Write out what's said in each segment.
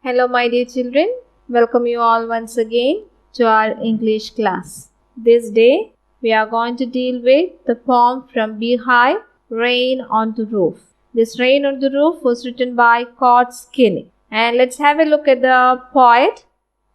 Hello, my dear children. Welcome you all once again to our English class. This day, we are going to deal with the poem from Beehive, Rain on the Roof. This Rain on the Roof was written by Cord Skinny. And let's have a look at the poet.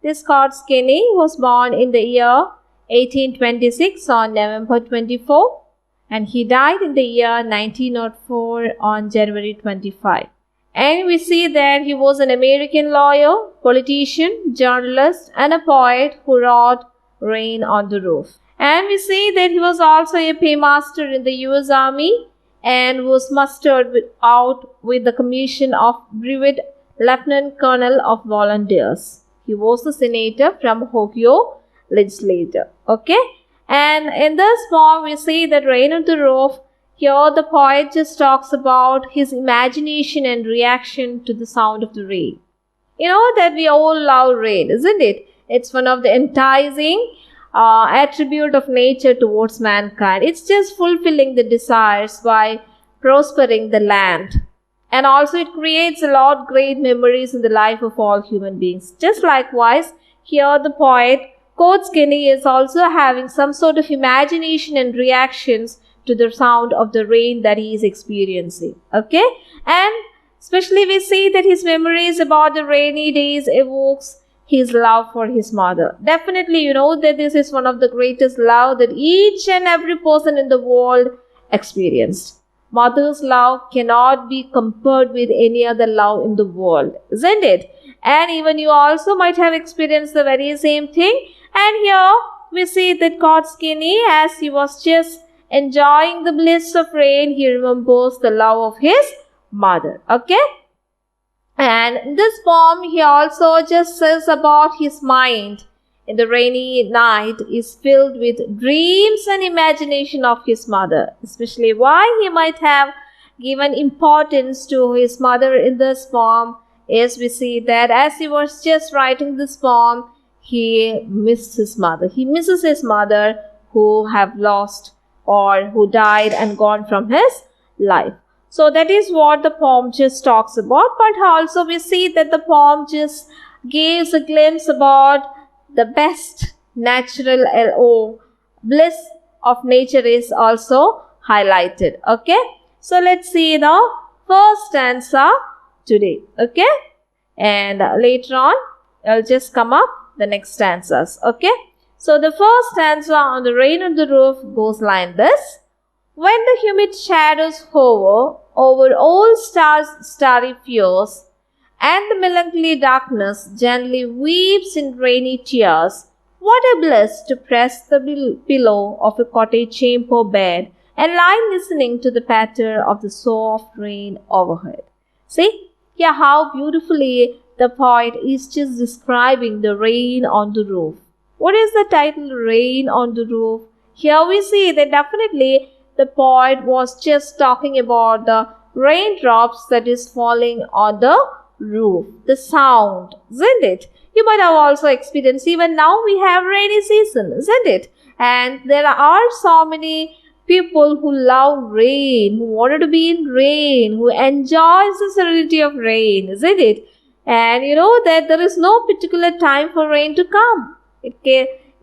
This Cord Skinny was born in the year 1826 on November 24, and he died in the year 1904 on January 25. And we see that he was an American lawyer, politician, journalist, and a poet who wrote Rain on the Roof. And we see that he was also a paymaster in the US Army and was mustered out with the commission of Brevet Lieutenant Colonel of Volunteers. He was a senator from Ohio legislature. Okay? And in this poem, we see that Rain on the Roof. Here the poet just talks about his imagination and reaction to the sound of the rain. You know that we all love rain, isn't it? It's one of the enticing attribute of nature towards mankind. It's just fulfilling the desires by prospering the land. And also it creates a lot of great memories in the life of all human beings. Just likewise, here the poet Cord Skinny is also having some sort of imagination and reactions to the sound of the rain that he is experiencing. Okay? And especially we see that his memories about the rainy days evokes his love for his mother. Definitely, you know that this is one of the greatest love that each and every person in the world experienced. Mother's love cannot be compared with any other love in the world, isn't it? And even you also might have experienced the very same thing. And here we see that Cord Skinny, as he was just enjoying the bliss of rain, he remembers the love of his mother. Okay? And in this poem, he also just says about his mind in the rainy night is filled with dreams and imagination of his mother. Especially why he might have given importance to his mother in this poem is we see that as he was just writing this poem, he missed his mother. He misses his mother who have lost or who died and gone from his life. So that is what the poem just talks about. But also we see that the poem just gives a glimpse about the best natural bliss of nature is also highlighted. Okay. So let's see the first stanza today. Okay. And later on, I'll just come up the next stanzas. Okay. So the first stanza on the Rain on the Roof goes like this. When the humid shadows hover over all stars' starry fears, and the melancholy darkness gently weeps in rainy tears, what a bliss to press the pillow of a cottage chamber bed and lie listening to the patter of the soft rain overhead. See, yeah, how beautifully the poet is just describing the rain on the roof. What is the title Rain on the Roof? Here we see that definitely the poet was just talking about the raindrops that is falling on the roof. The sound, isn't it? You might have also experienced, even now we have rainy season, isn't it? And there are so many people who love rain, who wanted to be in rain, who enjoys the serenity of rain, isn't it? And you know that there is no particular time for rain to come.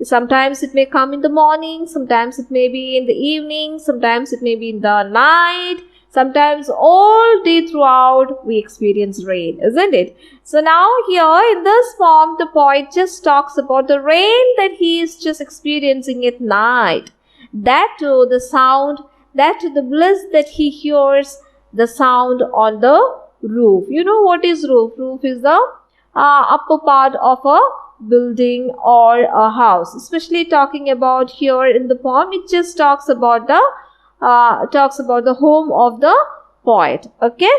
Sometimes it may come in the morning, sometimes it may be in the evening, sometimes it may be in the night, sometimes all day throughout we experience rain, isn't it? So now here in this poem, the poet just talks about the rain that he is just experiencing at night. That too, the sound, that too, the bliss that he hears, the sound on the roof. You know what is roof? Roof is the upper part of a building or a house. Especially talking about here in the poem, it just talks about the home of the poet. Okay.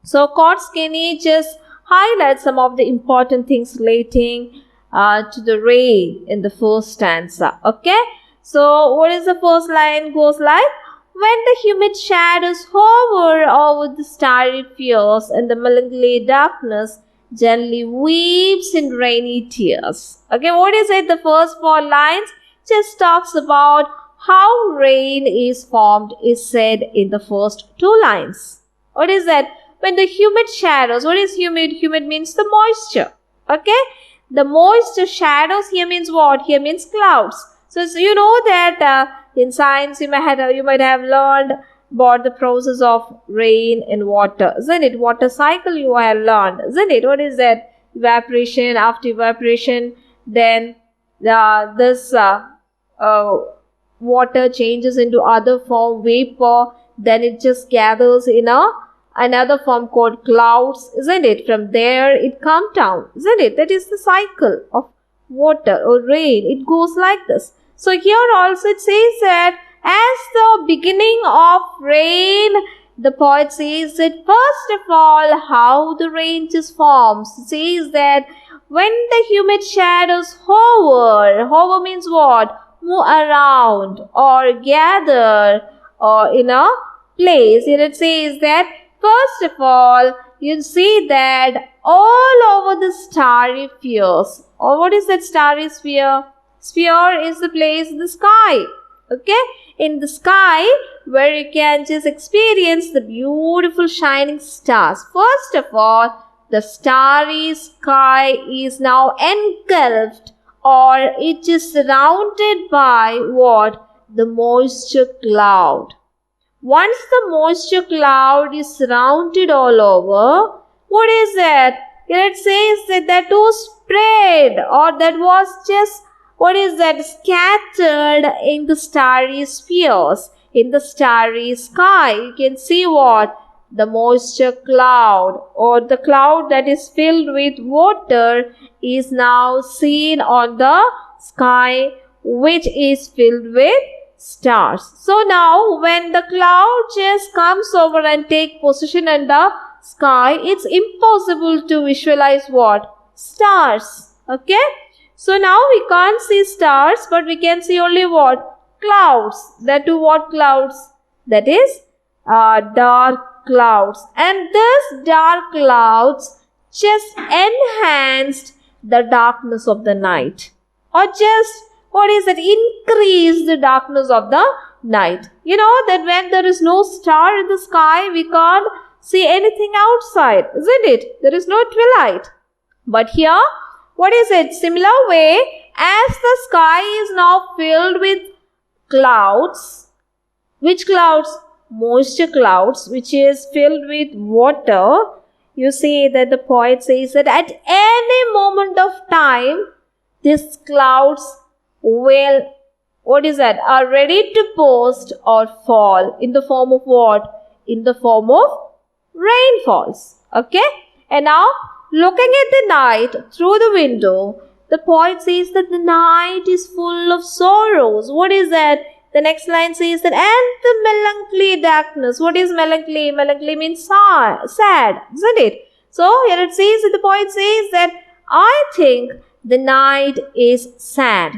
So Cord Skinny just highlights some of the important things relating to the rain in the first stanza. Okay. So what is the first line? Goes like, when the humid shadows hover over the starry fields and the melancholy darkness gently weeps in rainy tears. Okay, what is it? The first 4 lines just talks about how rain is formed is said in the first 2 lines. What is that? when the humid shadows, what is humid? Humid means the moisture. Okay? The moisture shadows here means what? Here means clouds. So you know that in science you might have learned about the process of rain and water, isn't it? Water cycle you have learned, isn't it? What is that? Evaporation. After evaporation, then this water changes into other form, vapor, then it just gathers in another form called clouds, isn't it? From there it comes down, isn't it? That is the cycle of water or rain. It goes like this. So here also it says that as the beginning of rain, the poet says that first of all, how the rain just forms. It says that when the humid shadows hover means what? Move around or gather in a place. Here it says that first of all, you see that all over the starry spheres. Or what is that starry sphere? Sphere is the place in the sky. Okay? In the sky where you can just experience the beautiful shining stars. First of all, the starry sky is now engulfed or it is surrounded by what? The moisture cloud. Once the moisture cloud is surrounded all over, what is that? Here it says that was spread or that was just, what is that? Scattered in the starry spheres, in the starry sky. You can see what? The moisture cloud or the cloud that is filled with water is now seen on the sky, which is filled with stars. So now when the cloud just comes over and take position in the sky, it's impossible to visualize what? Stars. Okay? So now we can't see stars, but we can see only what? Clouds. That too what clouds? That is dark clouds. And these dark clouds just enhanced the darkness of the night. Or just, what is it? Increase the darkness of the night. You know that when there is no star in the sky, we can't see anything outside, isn't it? There is no twilight. But here, what is it? Similar way, as the sky is now filled with clouds. Which clouds? Moisture clouds, which is filled with water. You see that the poet says that at any moment of time, these clouds will, what is that? Are ready to burst or fall in the form of what? In the form of rainfalls. Okay? And now, looking at the night through the window, the poet says that the night is full of sorrows. What is that? The next line says that, and the melancholy darkness. What is melancholy? Melancholy means sad, isn't it? So here it says that the poet says that I think the night is sad.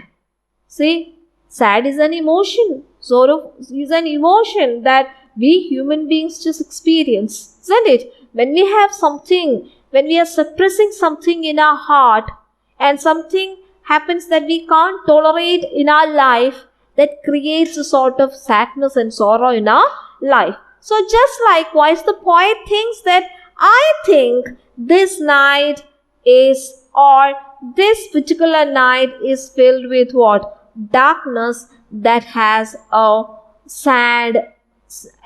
See, sad is an emotion. Sorrow is an emotion that we human beings just experience, isn't it? When we have something, when we are suppressing something in our heart and something happens that we can't tolerate in our life, that creates a sort of sadness and sorrow in our life. So just likewise, the poet thinks that I think this night is, or this particular night is filled with what? Darkness that has a sad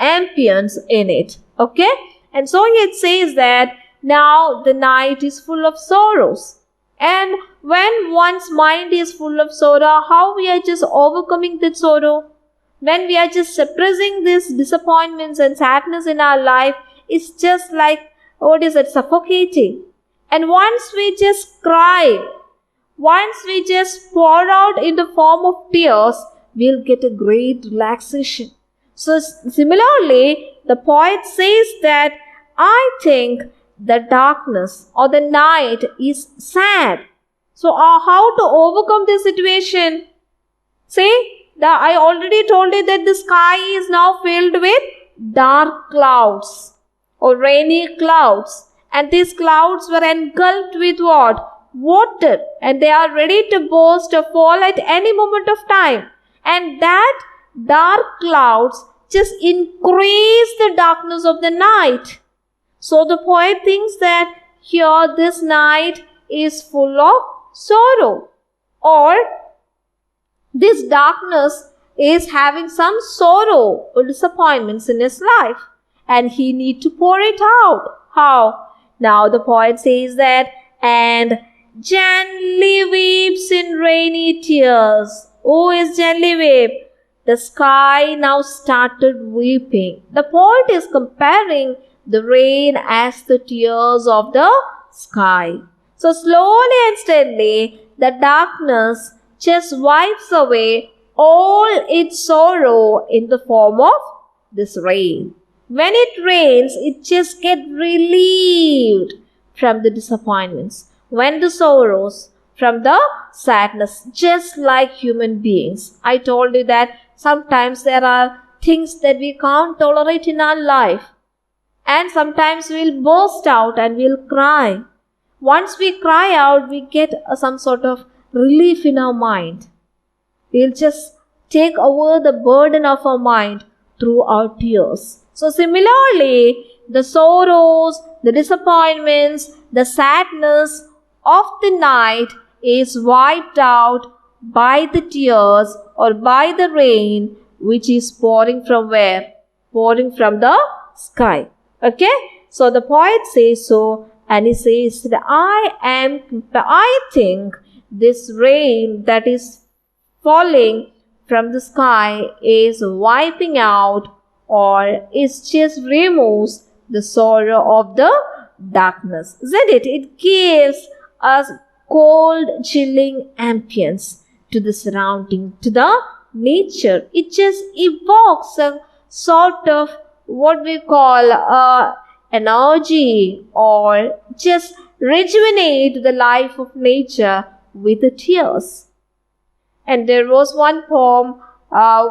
ambience in it. Okay? And so it says that now the night is full of sorrows. And when one's mind is full of sorrow, how we are just overcoming that sorrow? When we are just suppressing these disappointments and sadness in our life, it's just like, what is it, suffocating. And once we just cry, once we just pour out in the form of tears, we'll get a great relaxation. So similarly, the poet says that I think the darkness or the night is sad. So how to overcome this situation? See, I already told you that the sky is now filled with dark clouds or rainy clouds. And these clouds were engulfed with what? Water. And they are ready to burst or fall at any moment of time. And that dark clouds just increase the darkness of the night. So the poet thinks that here this night is full of sorrow, or this darkness is having some sorrow or disappointments in his life, and he need to pour it out. How? Now the poet says that, and gently weeps in rainy tears. Who is gently weep? The sky now started weeping. The poet is comparing the rain as the tears of the sky. So slowly and steadily, the darkness just wipes away all its sorrow in the form of this rain. When it rains, it just gets relieved from the disappointments, when the sorrows, from the sadness, just like human beings. I told you that sometimes there are things that we can't tolerate in our life, and sometimes we'll burst out and we'll cry. Once we cry out, we get some sort of relief in our mind. We'll just take away the burden of our mind through our tears. So similarly, the sorrows, the disappointments, the sadness of the night is wiped out by the tears or by the rain, which is pouring from where? Pouring from the sky. Okay? So the poet says so, and he says that I think this rain that is falling from the sky is wiping out, or it just removes the sorrow of the darkness. Isn't it? It gives us cold, chilling ambience to the surrounding, to the nature. It just evokes a sort of what we call energy, or just rejuvenate the life of nature with the tears. And there was one poem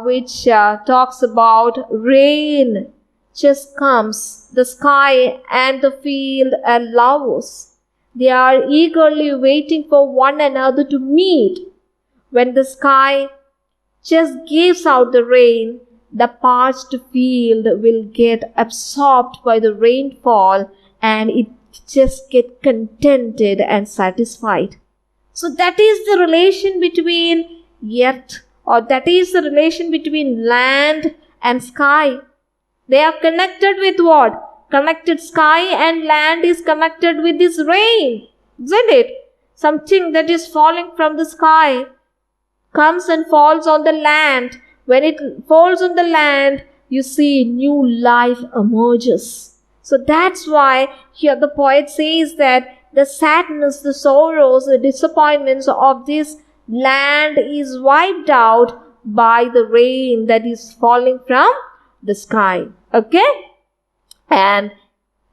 which talks about rain just comes, the sky and the field and lovers. They are eagerly waiting for one another to meet. When the sky just gives out the rain, the parched field will get absorbed by the rainfall, and it just get contented and satisfied. So that is the relation between earth, or that is the relation between land and sky. They are connected with what? Connected. Sky and land is connected with this rain, isn't it? Something that is falling from the sky comes and falls on the land. When it falls on the land, you see new life emerges. So that's why here the poet says that the sadness, the sorrows, the disappointments of this land is wiped out by the rain that is falling from the sky. Okay? And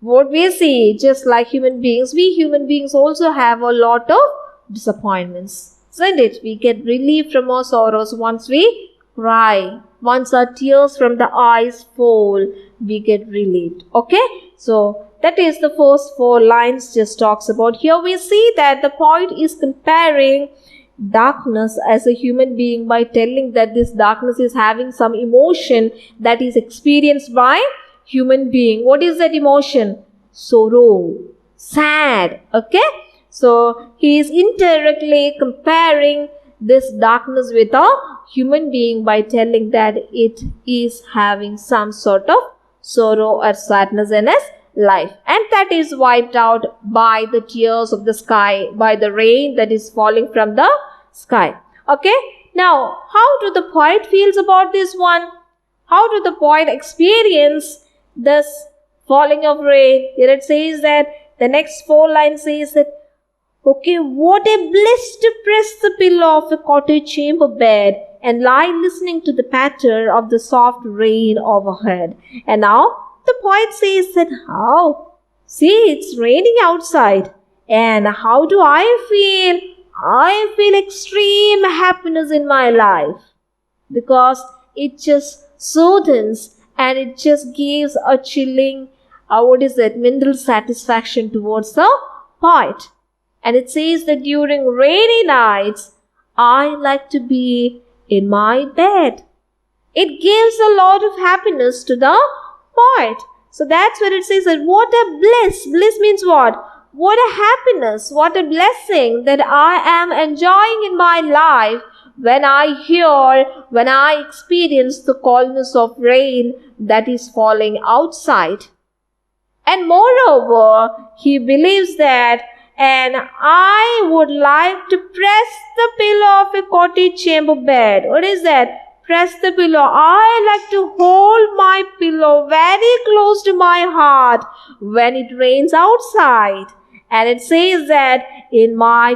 what we see, just like human beings, we human beings also have a lot of disappointments. Isn't it? We get relief from our sorrows once we cry. Once our tears from the eyes fall, we get relieved. Okay? So that is the first 4 lines just talks about. Here we see that the poet is comparing darkness as a human being by telling that this darkness is having some emotion that is experienced by human being. What is that emotion? Sorrow, sad. Okay? So he is indirectly comparing this darkness with a human being by telling that it is having some sort of sorrow or sadness in his life, and that is wiped out by the tears of the sky, by the rain that is falling from the sky. Okay? Now, how do the poet feels about this one? How do the poet experience this falling of rain? Here it says that the next 4 lines says that, okay, what a bliss to press the pillow of a cottage chamber bed and lie listening to the patter of the soft rain overhead. And now the poet says that how? See, it's raining outside. And how do I feel? I feel extreme happiness in my life, because it just soothes and it just gives a chilling, mental satisfaction towards the poet. And it says that during rainy nights, I like to be in my bed. It gives a lot of happiness to the poet. So that's what it says, that what a bliss. Bliss means what? What a happiness, what a blessing that I am enjoying in my life when I experience the coldness of rain that is falling outside. And moreover, he believes that, and I would like to press the pillow of a cottage chamber bed. What is that? Press the pillow. I like to hold my pillow very close to my heart when it rains outside. And it says that in my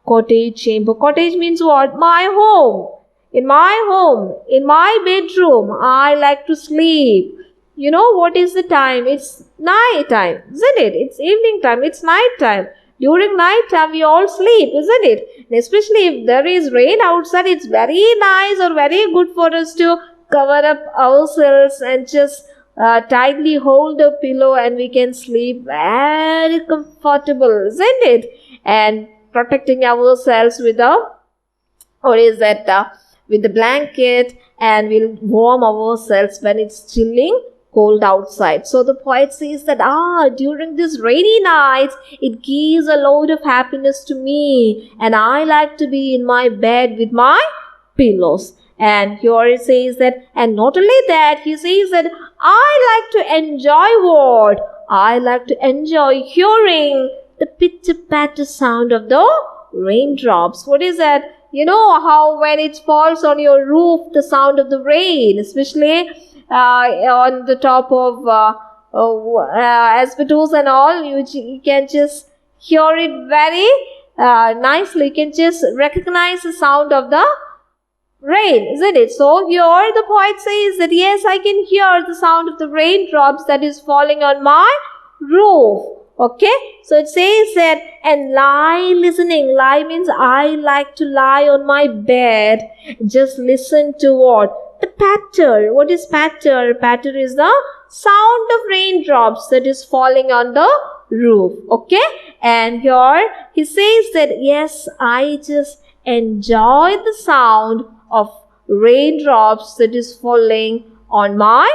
cottage chamber. Cottage means what? My home. In my home, in my bedroom, I like to sleep. You know what is the time? It's night time, isn't it? It's evening time, it's night time. During night time, we all sleep, isn't it? And especially if there is rain outside, it's very nice or very good for us to cover up ourselves and just tightly hold the pillow, and we can sleep very comfortable, isn't it? And protecting ourselves with with the blanket, and we'll warm ourselves when it's chilling cold outside. So the poet says that during this rainy nights, it gives a load of happiness to me, and I like to be in my bed with my pillows. And here it says that, and not only that, he says that I like to enjoy what? I like to enjoy hearing the pitter-patter sound of the raindrops. What is that? You know how when it falls on your roof, the sound of the rain, especially on the top of asbestos and all, you can just hear it very nicely. You can just recognize the sound of the rain, isn't it? So here the poet says that yes, I can hear the sound of the raindrops that is falling on my roof. Okay, so it says that, and lie listening. Lie means I like to lie on my bed, just listen to what? The patter. What is patter? Patter is the sound of raindrops that is falling on the roof. Okay, and here he says that yes, I just enjoy the sound of raindrops that is falling on my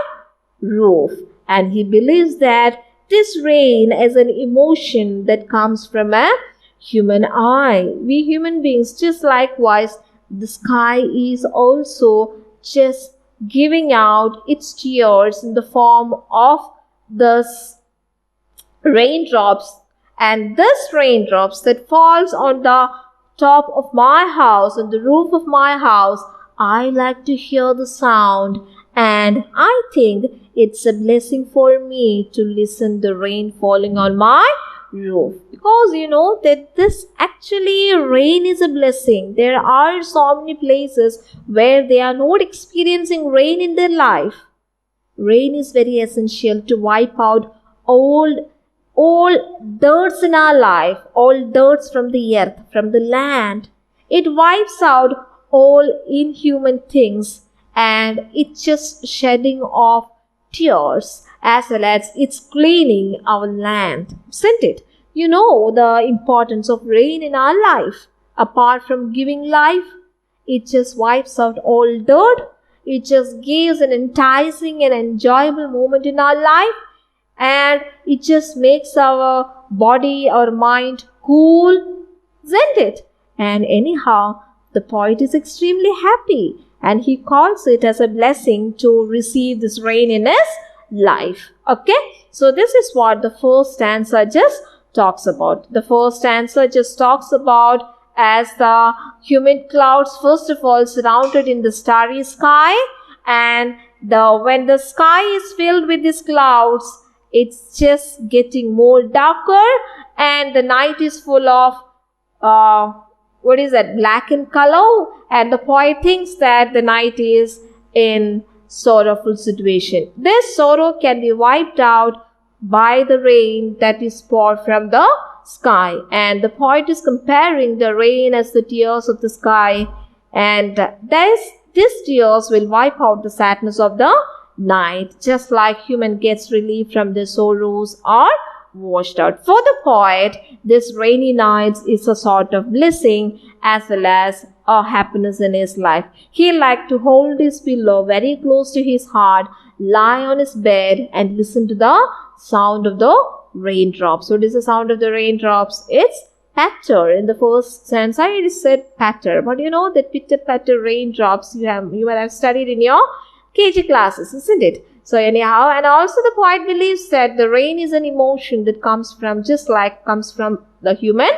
roof. And he believes that this rain is an emotion that comes from a human eye. We human beings, just likewise, the sky is also just giving out its tears in the form of this raindrops. And this raindrops that falls on the top of my house, on the roof of my house, I like to hear the sound, and I think it's a blessing for me to listen the rain falling on my roof, because you know that this actually rain is a blessing. There are so many places where they are not experiencing rain in their life. Rain is very essential to wipe out all dirts in our life, all dirts from the earth, from the land. It wipes out all inhuman things, and it's just shedding off tears, as well as it's cleaning our land, isn't it? You know the importance of rain in our life. Apart from giving life, it just wipes out all dirt. It just gives an enticing and enjoyable moment in our life, and it just makes our body, our mind cool, isn't it? And anyhow, the poet is extremely happy, and he calls it as a blessing to receive this rain in his life. Okay, so this is what the first stanza just talks about. The first stanza just talks about as the humid clouds, first of all, surrounded in the starry sky, and when the sky is filled with these clouds, it's just getting more darker, and the night is full of black in color, and the poet thinks that the night is in sorrowful situation. This sorrow can be wiped out by the rain that is poured from the sky, and the poet is comparing the rain as the tears of the sky, and these tears will wipe out the sadness of the night, just like human gets relief from their sorrows are washed out. For the poet, this rainy night is a sort of blessing as well as a happiness in his life. He liked to hold his pillow very close to his heart, lie on his bed and listen to the sound of the raindrops. What is the sound of the raindrops? It's patter. In the first stanza, it is said patter. But you know that pitter patter raindrops you might have studied in your KG classes, isn't it? So anyhow, and also the poet believes that the rain is an emotion that comes from the human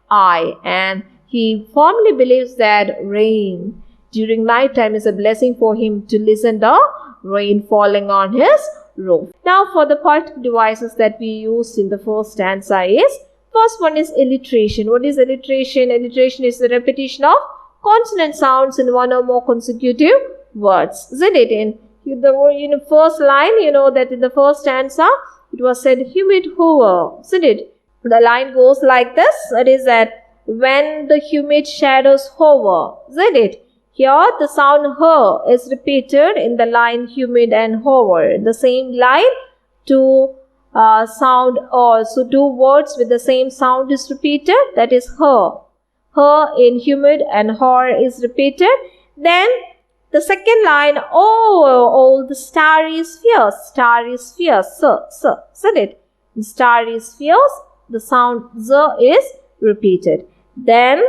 eye, and he firmly believes that rain during night time is a blessing for him to listen the rain falling on his roof. Now for the poetic devices that we used in the first stanza is, first one is alliteration. What is alliteration? Alliteration is the repetition of consonant sounds in one or more consecutive words, isn't it? In the first line, you know that in the first stanza, it was said humid hover, isn't it? The line goes like this, that is that when the humid shadows hover, isn't it? Here the sound her is repeated in the line humid and hover. The same line, two sound also two words with the same sound is repeated, that is her. Her in humid and her is repeated. Then the second line, oh, the star is fierce, isn't it? The star is fierce, the sound z is repeated. Then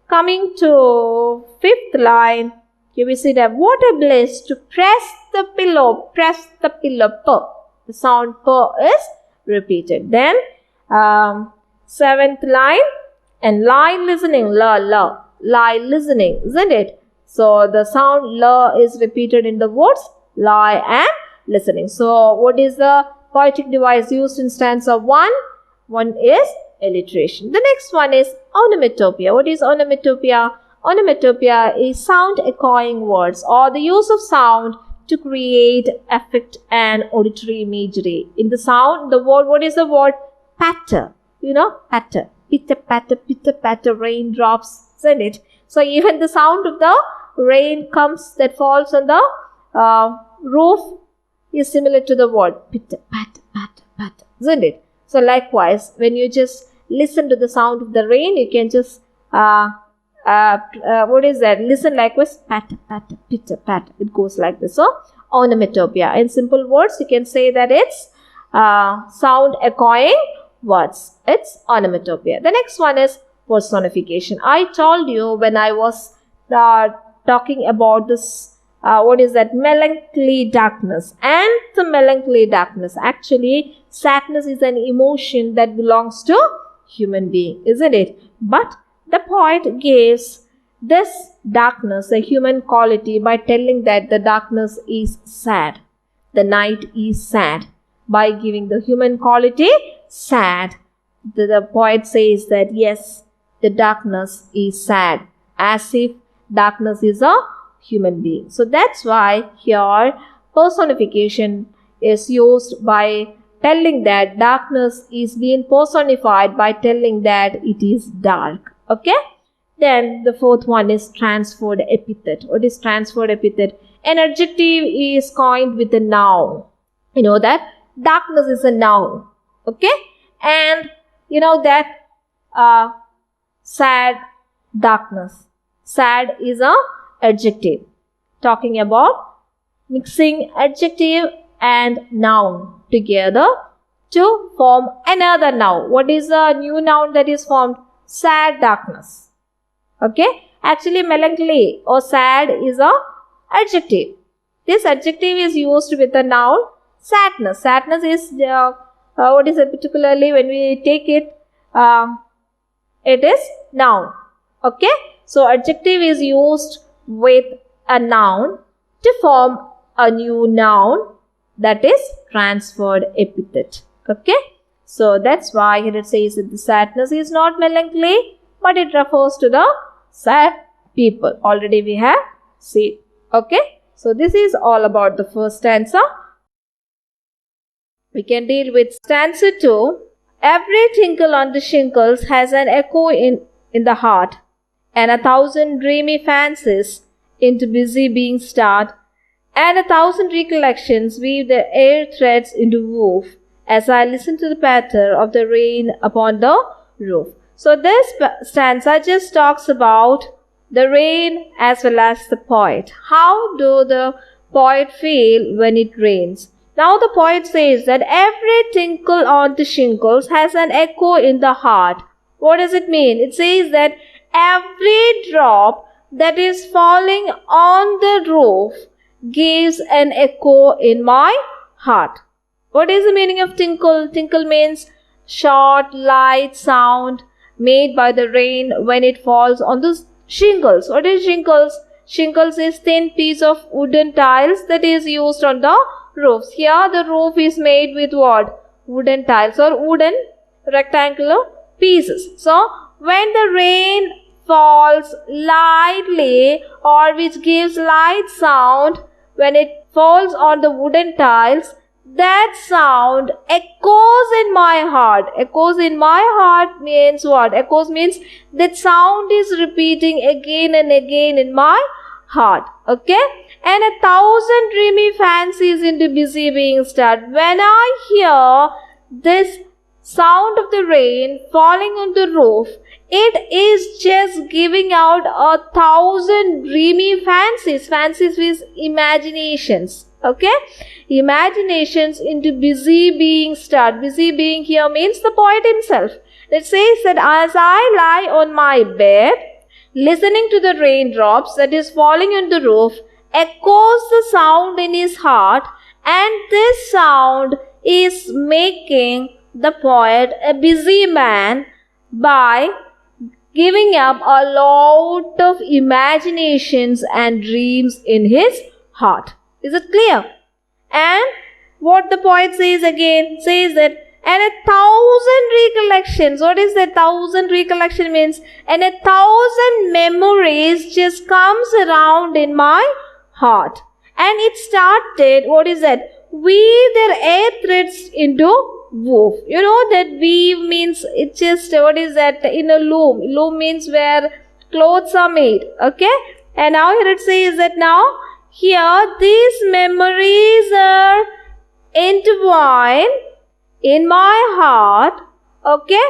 coming to fifth line, here we see that what a bliss to press the pillow, p. The sound p is repeated. Then seventh line, and lie listening, lie listening, isn't it? So the sound la is repeated in the words lie and listening. So what is the poetic device used in stanza 1? One is alliteration. The next one is onomatopoeia. What is onomatopoeia? Onomatopoeia is sound echoing words, or the use of sound to create effect and auditory imagery. In the sound, the word, what is the word? Patter. You know, patter. Pitter patter, raindrops, isn't it? So even the sound of the rain that falls on the roof is similar to the word pitter patter, isn't it? So likewise, when you just listen to the sound of the rain, you can just listen likewise, patter, pitter patter. It goes like this. So onomatopoeia. In simple words, you can say that it's sound echoing words. It's onomatopoeia. The next one is personification. I told you when I was talking about this, melancholy darkness. And the melancholy darkness, actually, sadness is an emotion that belongs to human being, isn't it? But the poet gives this darkness a human quality by telling that the darkness is sad. The night is sad. By giving the human quality sad, the poet says that yes, the darkness is sad, as if darkness is a human being. So that's why here personification is used by telling that darkness is being personified by telling that it is dark. Okay? Then the fourth one is transferred epithet. What is transferred epithet? An adjective is coined with a noun. You know that darkness is a noun. Okay? And you know that sad darkness. Sad is a adjective. Talking about mixing adjective and noun together to form another noun. What is the new noun that is formed? Sad darkness. Okay? Actually, melancholy or sad is a adjective. This adjective is used with the noun sadness. Sadness is particularly when we take it, it is noun. Okay? So adjective is used with a noun to form a new noun, that is transferred epithet. Okay? So that's why here it says that the sadness is not melancholy, but it refers to the sad people. Already we have seen. Okay? So this is all about the first stanza. We can deal with stanza 2. Every tinkle on the shingles has an echo in the heart, and 1,000 dreamy fancies into busy being start, and 1,000 recollections weave their air threads into woof as I listen to the patter of the rain upon the roof. So this stanza just talks about the rain as well as the poet. How do the poet feel when it rains? Now the poet says that every tinkle on the shingles has an echo in the heart. What does it mean? It says that every drop that is falling on the roof gives an echo in my heart. What is the meaning of tinkle? Tinkle means short, light sound made by the rain when it falls on the shingles. What is shingles? Shingles is thin piece of wooden tiles that is used on the roofs. Here the roof is made with what? Wooden tiles or wooden rectangular pieces. So when the rain falls lightly or which gives light sound, when it falls on the wooden tiles, that sound echoes in my heart. Echoes in my heart means what? Echoes means that sound is repeating again and again in my heart. Okay? And 1,000 dreamy fancies into busy being start. When I hear this sound of the rain falling on the roof, it is just giving out 1,000 dreamy fancies. Fancies with imaginations. Okay? Imaginations into busy being start. Busy being here means the poet himself. It says that as I lie on my bed, listening to the raindrops that is falling on the roof, echoes the sound in his heart, and this sound is making the poet a busy man by giving up a lot of imaginations and dreams in his heart. Is it clear? And what the poet says again, says that and 1,000 recollections. What is that? 1,000 recollection means, and 1,000 memories just comes around in my heart. And it started, what is that? Weave their air threads into woof. You know that weave means it just, what is that? In a loom. Loom means where clothes are made. Okay? And now here it says that now, here these memories are entwined in my heart. Okay?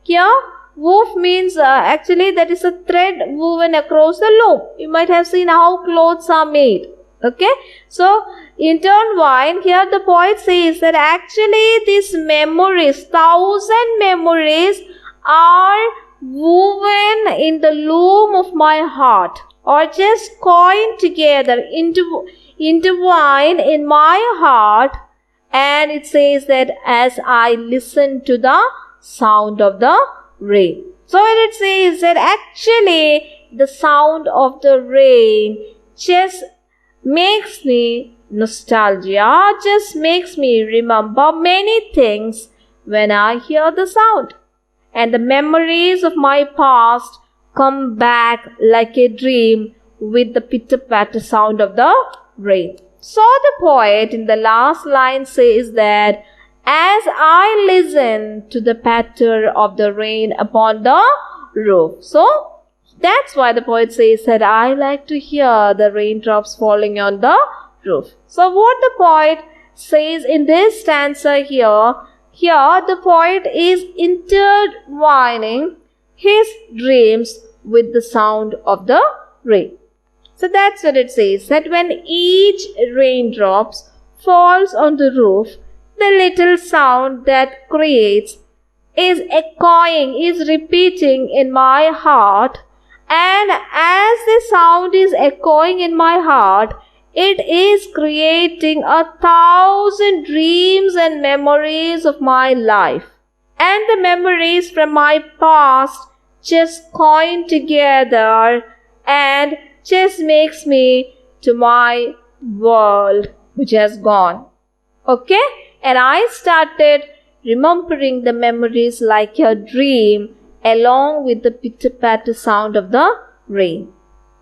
Here woof means actually that is a thread woven across the loom. You might have seen how clothes are made. Okay? So intertwined, here the poet says that actually these memories, 1,000 memories are woven in the loom of my heart, or just coined together, intertwined in my heart. And it says that as I listen to the sound of the rain. So it says that actually the sound of the rain just makes me nostalgia, just makes me remember many things when I hear the sound. And the memories of my past come back like a dream with the pitter-patter sound of the rain. So the poet in the last line says that as I listen to the patter of the rain upon the roof. So that's why the poet says that I like to hear the raindrops falling on the roof. So what the poet says in this stanza here the poet is intertwining his dreams with the sound of the rain. So that's what it says, that when each raindrops falls on the roof, the little sound that creates is echoing, is repeating in my heart. And as the sound is echoing in my heart, it is creating 1,000 dreams and memories of my life. And the memories from my past just coin together and just makes me to my world which has gone. Okay? And I started remembering the memories like a dream along with the pitter-patter sound of the rain.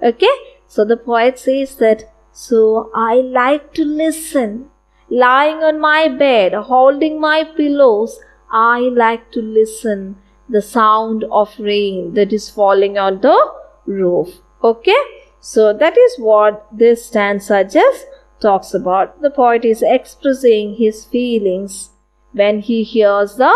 Okay? So the poet says that, so I like to listen. Lying on my bed, holding my pillows, I like to listen the sound of rain that is falling on the roof. Okay? So that is what this stanza just talks about. The poet is expressing his feelings when he hears the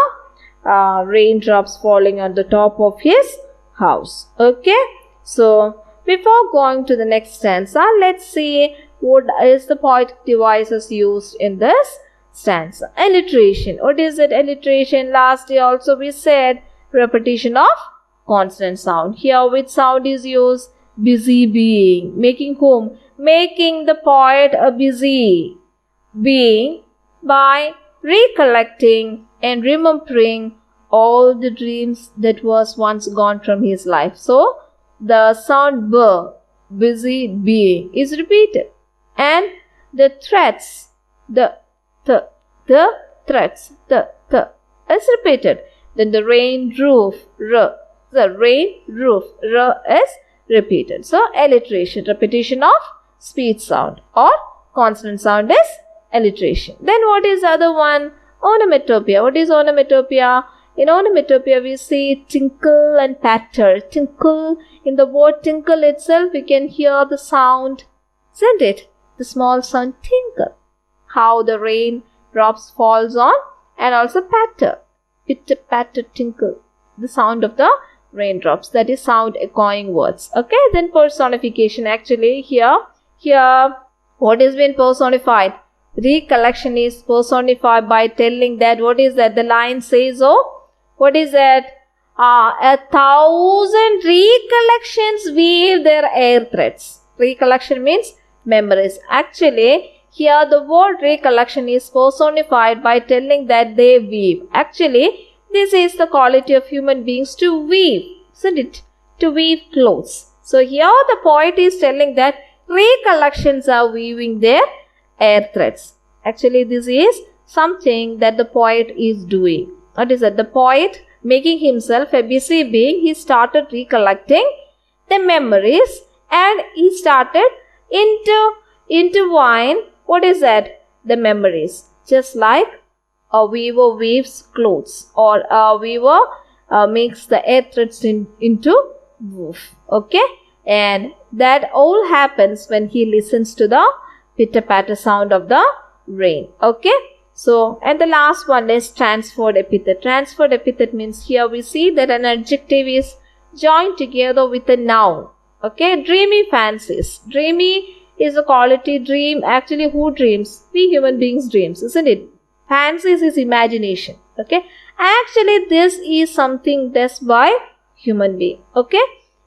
raindrops falling on the top of his house. Okay? So before going to the next stanza, let's see what is the poetic devices used in this stanza? Alliteration. What is it? Alliteration. Last day also we said repetition of consonant sound. Here which sound is used? Busy being. Making whom? Making the poet a busy being by recollecting and remembering all the dreams that was once gone from his life. So the sound b, busy being, is repeated, and the threats, the threats, the is repeated. Then the rain roof, r, the rain roof, r is repeated. So alliteration, repetition of speech sound or consonant sound is alliteration. Then what is the other one? Onomatopoeia. What is onomatopoeia? In onomatopoeia we see tinkle and patter. Tinkle, in the word tinkle itself we can hear the sound, isn't it? The small sound tinkle. How the rain drops falls on, and also patter. Pitter patter tinkle. The sound of the raindrops. That is sound echoing words. Okay, then personification. Actually here what is being personified? Recollection is personified by telling that, what is that? The line says, oh, what is that? 1,000 recollections weave their air threads. Recollection means memories. Actually, here the word recollection is personified by telling that they weave. Actually, this is the quality of human beings, to weave, isn't it? To weave clothes. So here the poet is telling that recollections are weaving their air threads. Actually, this is something that the poet is doing. What is that? The poet, making himself a busy being, he started recollecting the memories, and he started intertwine, what is that? The memories. Just like a weaver weaves clothes, or a weaver makes the air threads into woof. Okay, and that all happens when he listens to the pitter patter sound of the rain. Okay, so, and the last one is transferred epithet. Transferred epithet means here we see that an adjective is joined together with a noun. Okay, dreamy fancies. Dreamy is a quality. Dream, actually who dreams? We human beings dreams, isn't it? Fancies is imagination. Okay, actually this is something dressed by human being. Okay,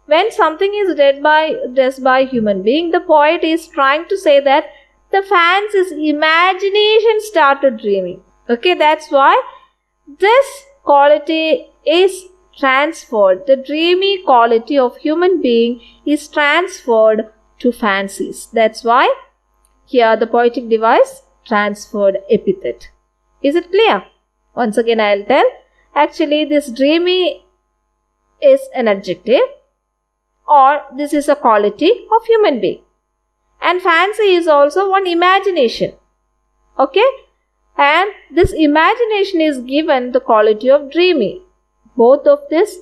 when something is dressed by human being, the poet is trying to say that the fancies, imagination started dreaming. Okay, that's why this quality is transferred. The dreamy quality of human being is transferred to fancies. That's why here the poetic device, transferred epithet. Is it clear? Once again I'll tell. Actually this dreamy is an adjective, or this is a quality of human being. And fancy is also one imagination. Okay? And this imagination is given the quality of dreamy. Both of this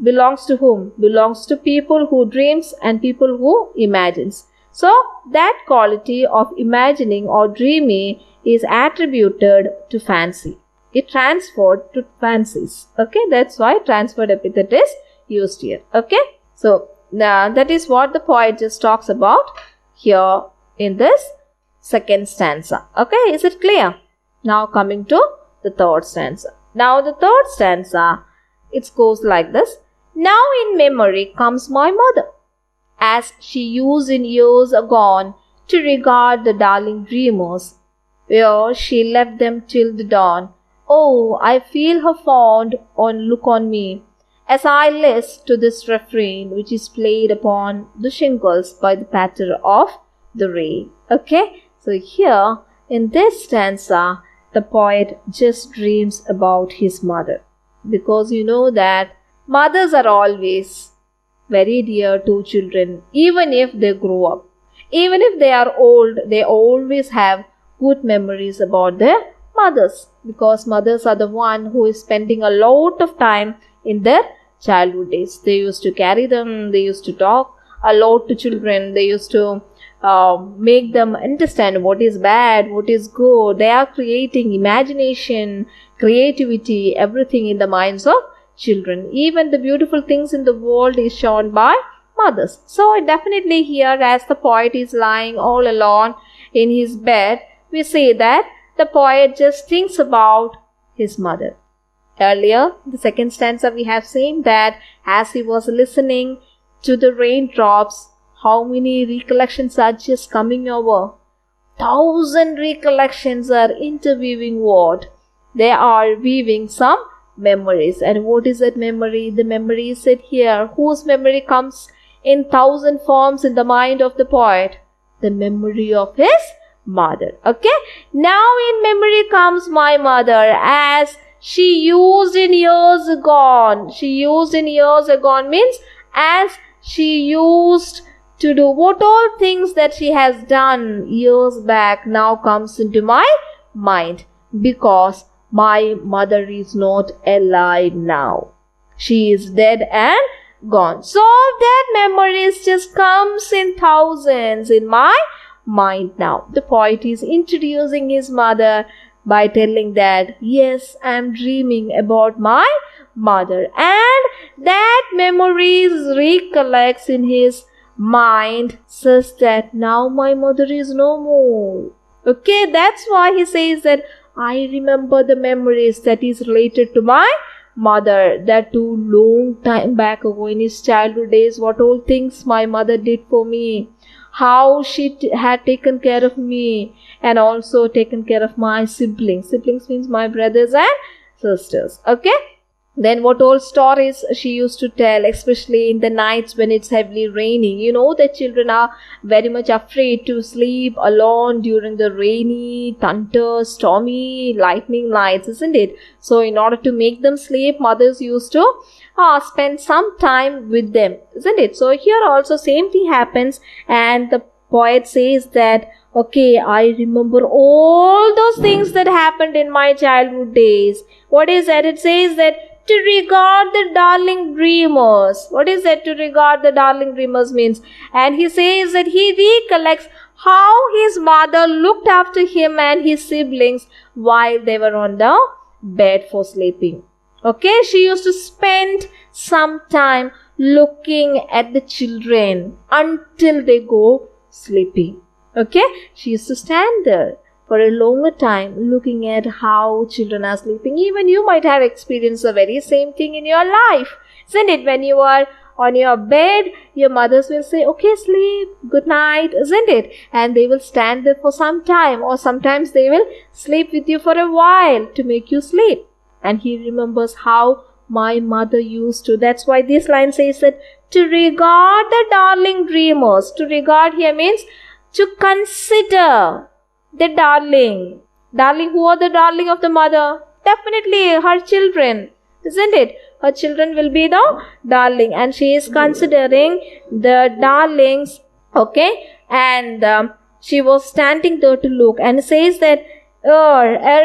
belongs to whom? Belongs to people who dreams and people who imagines. So that quality of imagining or dreamy is attributed to fancy. It transferred to fancies. Okay? That's why transferred epithet is used here. Okay? So that is what the poet just talks about here in this second stanza. Okay, is it clear? Now coming to the third stanza. Now the third stanza, it goes like this. Now in memory comes my mother, as she used in years agone to regard the darling dreamers, where she left them till the dawn. Oh, I feel her fond look on me, as I list to this refrain which is played upon the shingles by the patter of the rain. Okay, so here in this stanza the poet just dreams about his mother, because you know that mothers are always very dear to children. Even if they grow up, even if they are old, they always have good memories about their mothers, because mothers are the one who is spending a lot of time in their childhood days. They used to carry them, they used to talk a lot to children, they used to make them understand what is bad, what is good. They are creating imagination, creativity, everything in the minds of children. Even the beautiful things in the world is shown by mothers. So definitely here, as the poet is lying all alone in his bed, we say that the poet just thinks about his mother. Earlier, the second stanza, we have seen that as he was listening to the raindrops, how many recollections are just coming over? 1,000 recollections are interweaving what? They are weaving some memories. And what is that memory? The memory is said here. Whose memory comes in 1,000 forms in the mind of the poet? The memory of his mother. Okay? Now in memory comes my mother as she used in years gone. She used in years gone means as she used to do what all things that she has done years back now comes into my mind, because my mother is not alive now. She is dead and gone. So that memories just comes in thousands in my mind now. The poet is introducing his mother by telling that, yes, I am dreaming about my mother, and that memories recollects in his mind such that now my mother is no more. Okay, that's why he says that I remember the memories that is related to my mother, that too long time back ago in his childhood days, what all things my mother did for me, how she had taken care of me and also taken care of my siblings. Siblings means my brothers and sisters. Okay. Then what all stories she used to tell, especially in the nights when it's heavily raining. You know, the children are very much afraid to sleep alone during the rainy, thunder, stormy, lightning nights, isn't it? So in order to make them sleep, mothers used to spend some time with them, isn't it? So here also same thing happens, and the poet says that, okay, I remember all those things that happened in my childhood days. What is that? It says that to regard the darling dreamers. What is that? To regard the darling dreamers means. And he says that he recollects how his mother looked after him and his siblings while they were on the bed for sleeping. Okay, she used to spend some time looking at the children until they go sleeping. Okay, she used to stand there for a longer time looking at how children are sleeping. Even you might have experienced the very same thing in your life, isn't it? When you are on your bed, your mothers will say, okay, sleep, good night, isn't it? And they will stand there for some time, or sometimes they will sleep with you for a while to make you sleep. And he remembers how my mother used to. That's why this line says that to regard the darling dreamers. To regard here means to consider the darling. Darling, who are the darling of the mother? Definitely her children, isn't it? Her children will be the darling, and she is considering the darlings. Okay, and she was standing there to look, and says that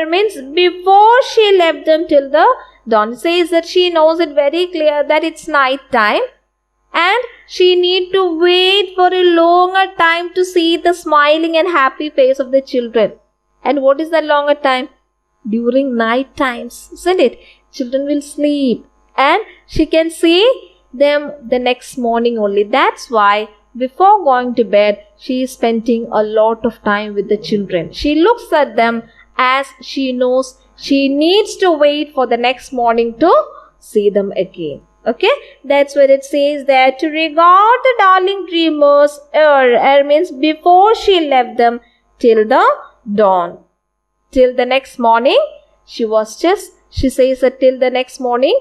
means before she left them till the dawn. Says that she knows it very clear that it's night time, and she need to wait for a longer time to see the smiling and happy face of the children. And what is that longer time? During night times, isn't it? Children will sleep and she can see them the next morning only. That's why before going to bed, she is spending a lot of time with the children. She looks at them as she knows she needs to wait for the next morning to see them again. Okay, that's where it says that to regard the darling dreamers means before she left them till the dawn. Till the next morning, she says that till the next morning,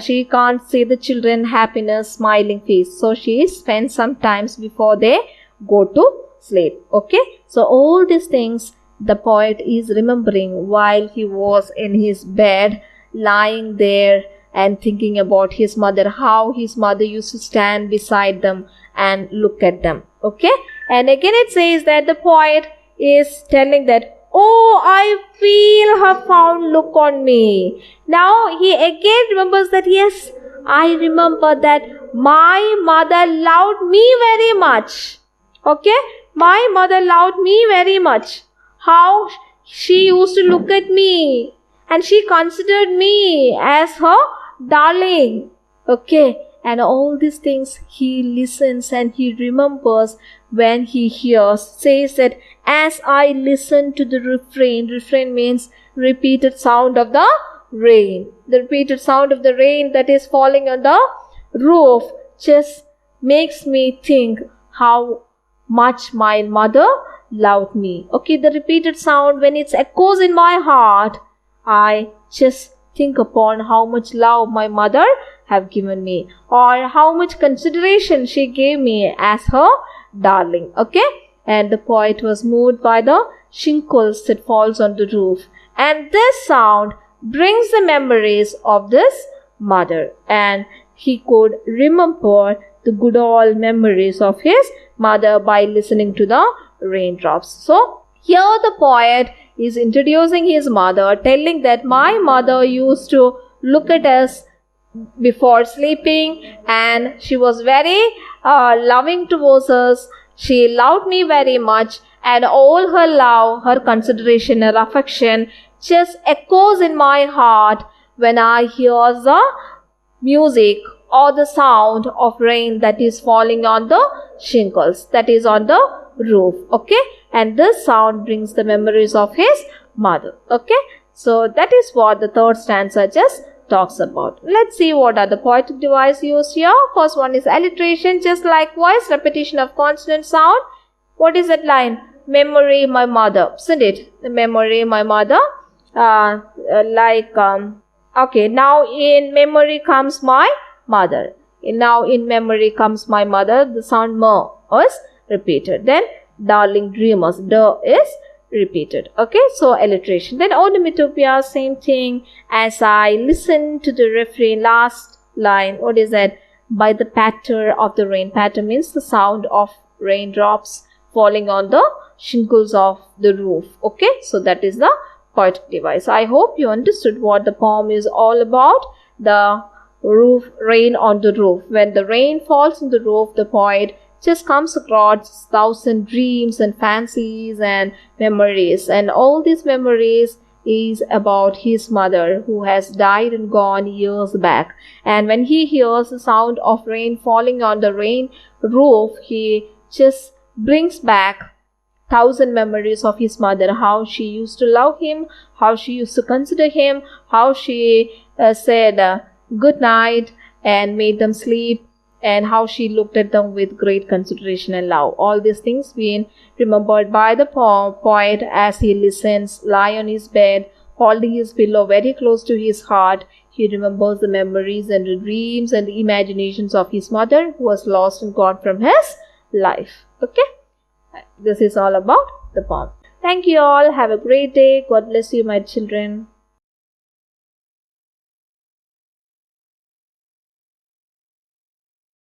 she can't see the children happiness, smiling face. So she spends some times before they go to sleep. Okay, so all these things the poet is remembering while he was in his bed, lying there and thinking about his mother, how his mother used to stand beside them and look at them. Okay, and again it says that the poet is telling that, oh, I feel her fond look on me. Now he again remembers that, yes, I remember that my mother loved me very much. Okay, my mother loved me very much. How she used to look at me and she considered me as her darling. Okay, and all these things he listens and he remembers when he hears. Says that as I listen to the refrain means repeated sound of the rain. The repeated sound of the rain that is falling on the roof just makes me think how much my mother loved me. Okay, the repeated sound when it echoes in my heart, I just think upon how much love my mother have given me, or how much consideration she gave me as her darling. Okay, and the poet was moved by the shingles that falls on the roof, and this sound brings the memories of this mother, and he could remember the good old memories of his mother by listening to the raindrops. So here the poet is introducing his mother, telling that my mother used to look at us before sleeping, and she was very loving towards us. She loved me very much, and all her love, her consideration, her affection just echoes in my heart when I hear the music or the sound of rain that is falling on the shingles, that is on the roof. Okay, and this sound brings the memories of his mother. Okay, so that is what the third stanza just talks about. Let's see what are the poetic devices used here. First one is alliteration, just like voice, repetition of consonant sound. What is that line? Memory my mother, isn't it? Memory my mother. Okay, now in memory comes my mother. Now in memory comes my mother. The sound ma is repeated. Then darling dreamers, da is repeated. Okay, so alliteration. Then onomatopoeia, same thing. As I listen to the refrain, last line, what is that? By the patter of the rain. Patter means the sound of raindrops falling on the shingles of the roof. Okay, so that is the poetic device. I hope you understood what the poem is all about. The rain on the roof. When the rain falls on the roof, the poet just comes across thousand dreams and fancies and memories, and all these memories is about his mother who has died and gone years back. And when he hears the sound of rain falling on the rain roof, he just brings back thousand memories of his mother, how she used to love him, how she used to consider him, how she said good night and made them sleep, and how she looked at them with great consideration and love. All these things being remembered by the poet as he listens, lie on his bed, holding his pillow very close to his heart. He remembers the memories and the dreams and the imaginations of his mother who was lost and gone from his life. Okay, this is all about the poem. Thank you all. Have a great day. God bless you, my children.